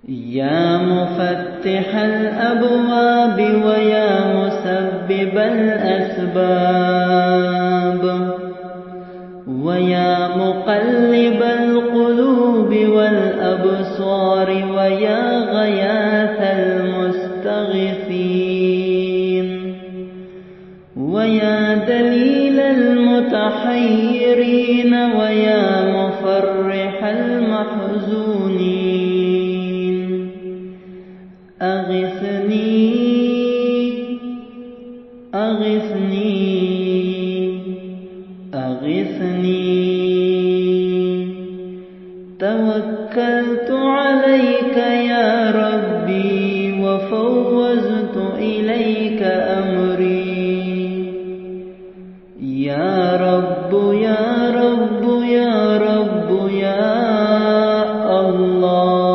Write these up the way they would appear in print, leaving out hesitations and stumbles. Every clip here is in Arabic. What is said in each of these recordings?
يا مفتح الأبواب ويا مسبب الأسباب ويا مقلب القلوب والأبصار ويا غياث المستغيثين ويا دليل المتحيرين ويا مفرح المحزونين أغثني أغثني أغثني توكلت عليك يا ربي وفوضت إليك أمري يا رب يا رب يا رب يا الله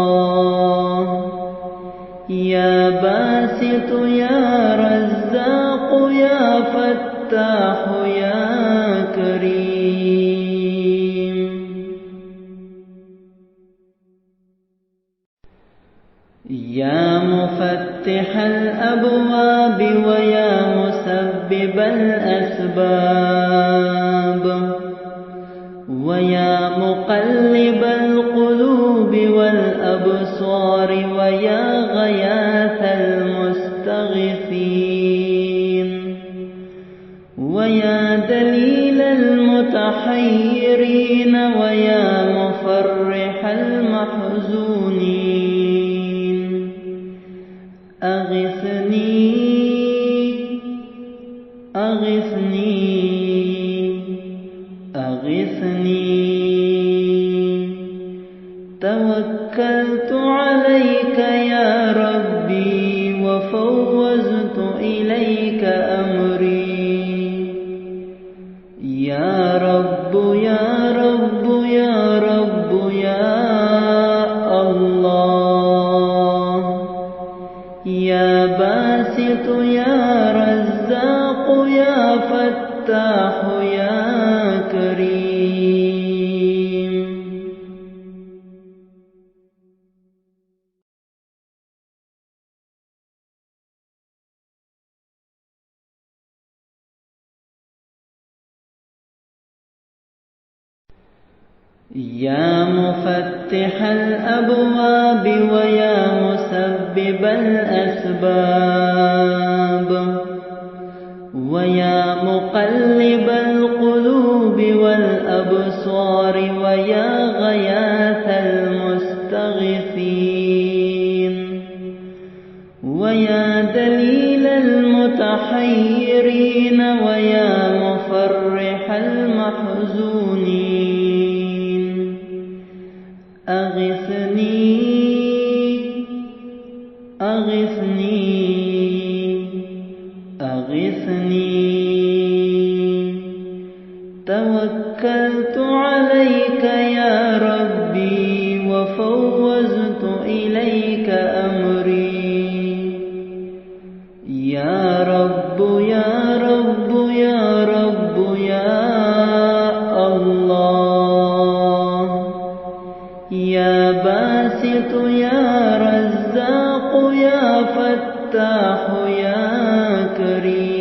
يا باسط يا رزاق يا فتاح يا كريم يا مفتح الأبواب ويا مسبب الأسباب ويا مقلب القلوب والأبصار ويا غياث المستغيثين ويا دليل المتحيرين ويا مفرح المحزونين أغثني أغثني أغثني توكلت عليك يا ربي وفوضت إليك أمري يا رب يا رب يا رب يا الله يا باسط يا رزاق يا فتاح يا كريم يا مفتح الأبواب ويا مسبب الأسباب ويا مقلب القلوب والأبصار ويا غياث المستغيثين ويا دليل المتحيرين ويا مفرح المحزونين أغثني أغثني أغثني توكلت عليك يا ربي وفوضت إليك أمري يا رب يا رب يا رب يا الله يا باسط يا رزاق يا فتاح يا كريم